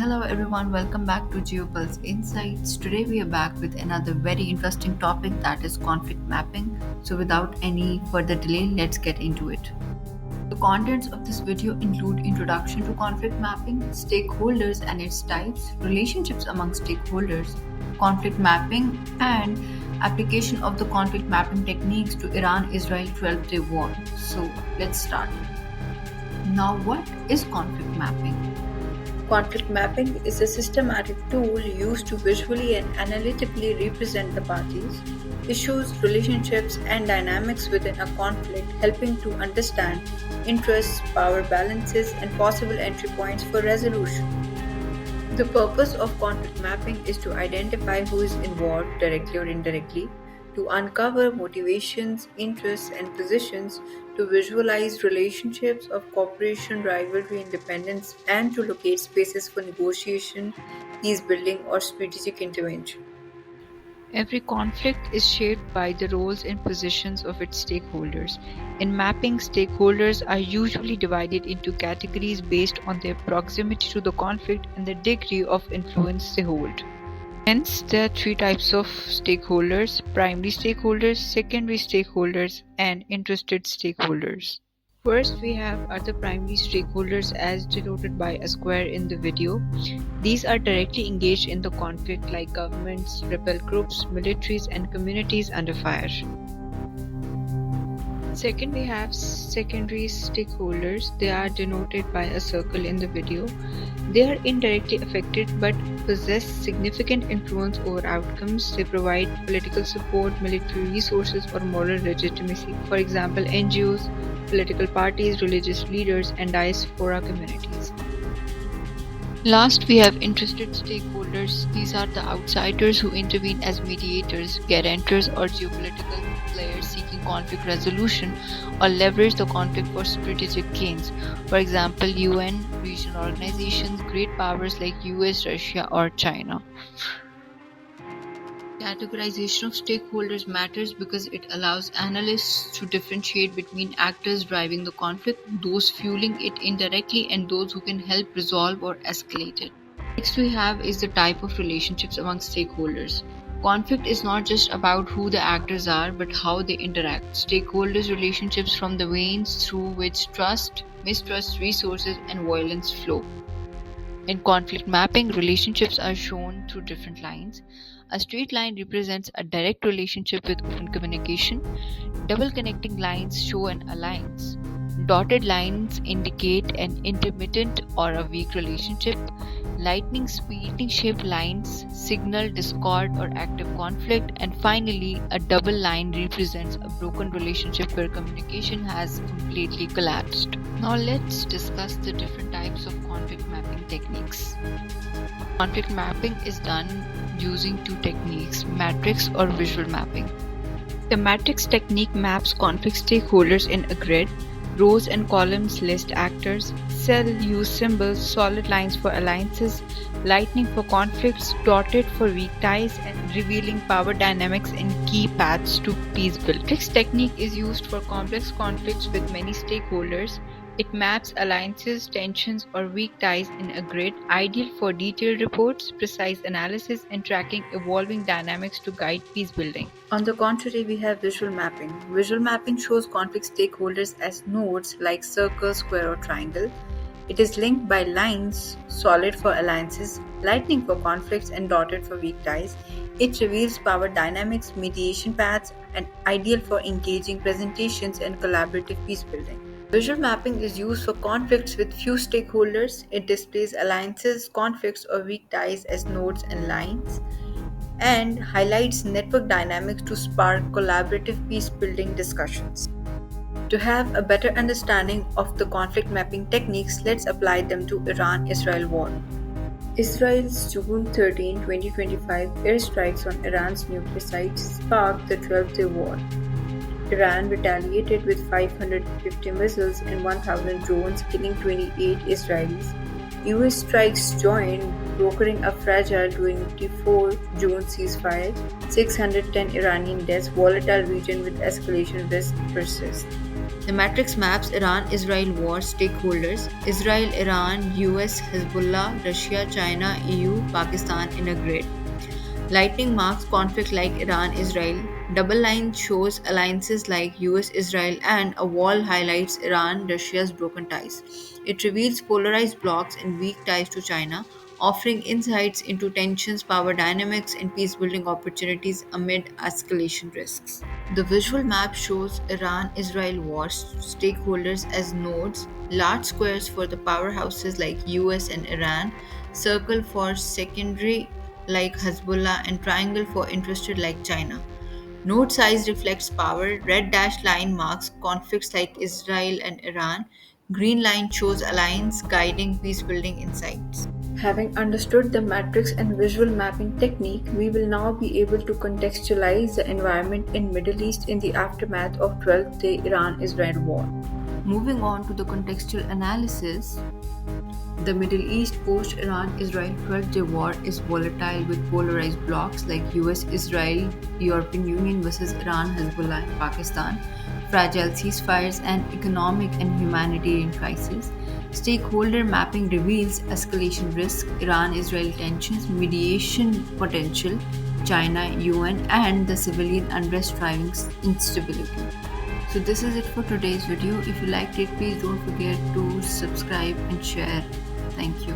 Hello everyone, welcome back to Geopulse Insights. Today we are back with another very interesting topic, that is conflict mapping. So without any further delay, let's get into it. The contents of this video include introduction to conflict mapping, stakeholders and its types, relationships among stakeholders, conflict mapping, and application of the conflict mapping techniques to Iran-Israel 12-day war. So let's start. Now, what is conflict mapping? Conflict mapping is a systematic tool used to visually and analytically represent the parties, issues, relationships, and dynamics within a conflict, helping to understand interests, power balances, and possible entry points for resolution. The purpose of conflict mapping is to identify who is involved, directly or indirectly, to uncover motivations, interests, and positions, to visualize relationships of cooperation, rivalry, independence, and to locate spaces for negotiation, peace building, or strategic intervention. Every conflict is shaped by the roles and positions of its stakeholders. In mapping, stakeholders are usually divided into categories based on their proximity to the conflict and the degree of influence they hold. Hence, there are three types of stakeholders: primary stakeholders, secondary stakeholders, and interested stakeholders. First, we have the primary stakeholders as denoted by a square in the video. These are directly engaged in the conflict, like governments, rebel groups, militaries, and communities under fire. Second, we have secondary stakeholders. They are denoted by a circle in the video. They are indirectly affected but possess significant influence over outcomes. They provide political support, military resources, or moral legitimacy. For example, NGOs, political parties, religious leaders, and diaspora communities. Last, we have interested stakeholders. These are the outsiders who intervene as mediators, guarantors, or geopolitical players seeking conflict resolution or leverage the conflict for strategic gains. For example, UN, regional organizations, great powers like US, Russia, or China. Categorization of stakeholders matters because it allows analysts to differentiate between actors driving the conflict, those fueling it indirectly, and those who can help resolve or escalate it. Next we have is the type of relationships among stakeholders. Conflict is not just about who the actors are, but how they interact. Stakeholders' relationships from the veins through which trust, mistrust, resources, and violence flow. In conflict mapping, relationships are shown through different lines. A straight line represents a direct relationship with open communication. Double connecting lines show an alliance. Dotted lines indicate an intermittent or a weak relationship. Lightning speed shaped lines signal discord or active conflict. And finally, a double line represents a broken relationship where communication has completely collapsed. Now let's discuss the different types of conflict mapping techniques. Conflict mapping is done using two techniques, matrix or visual mapping. The matrix technique maps conflict stakeholders in a grid. Rows and columns list actors. Cell use symbols, solid lines for alliances, lightning for conflicts, dotted for weak ties, and revealing power dynamics and key paths to peace building. Matrix technique is used for complex conflicts with many stakeholders. It maps alliances, tensions, or weak ties in a grid, ideal for detailed reports, precise analysis, and tracking evolving dynamics to guide peace building. On the contrary, we have visual mapping. Visual mapping shows conflict stakeholders as nodes like circle, square, or triangle. It is linked by lines, solid for alliances, lightning for conflicts, and dotted for weak ties. It reveals power dynamics, mediation paths, and ideal for engaging presentations and collaborative peace building. Visual mapping is used for conflicts with few stakeholders. It displays alliances, conflicts, or weak ties as nodes and lines, and highlights network dynamics to spark collaborative peace-building discussions. To have a better understanding of the conflict mapping techniques, let's apply them to Iran-Israel war. Israel's June 13, 2025 airstrikes on Iran's nuclear sites sparked the 12-day war. Iran retaliated with 550 missiles and 1,000 drones, killing 28 Israelis. US strikes joined, brokering a fragile 24 June ceasefire. 610 Iranian deaths, volatile region with escalation risk persists. The matrix maps Iran Israel war stakeholders Israel, Iran, US, Hezbollah, Russia, China, EU, Pakistan in a grid. Lightning marks conflict like Iran Israel. Double line shows alliances like US Israel, and a wall highlights Iran Russia's broken ties. It reveals polarized blocs and weak ties to China, offering insights into tensions, power dynamics, and peace building opportunities amid escalation risks. The visual map shows Iran Israel war stakeholders as nodes, large squares for the powerhouses like US and Iran, circle for secondary like Hezbollah, and triangle for interested like China. Node size reflects power, red dashed line marks conflicts like Israel and Iran, green line shows alliance guiding peace building insights. Having understood the matrix and visual mapping technique, we will now be able to contextualize the environment in Middle East in the aftermath of 12th day Iran-Israel war. Moving on to the contextual analysis, the Middle East post Iran Israel 12th day war is volatile with polarized blocs like US Israel, European Union versus Iran, Hezbollah, and Pakistan, fragile ceasefires, and economic and humanitarian crises. Stakeholder mapping reveals escalation risk, Iran Israel tensions, mediation potential, China, UN, and the civilian unrest driving instability. So, this is it for today's video. If you liked it, please don't forget to subscribe and share. Thank you.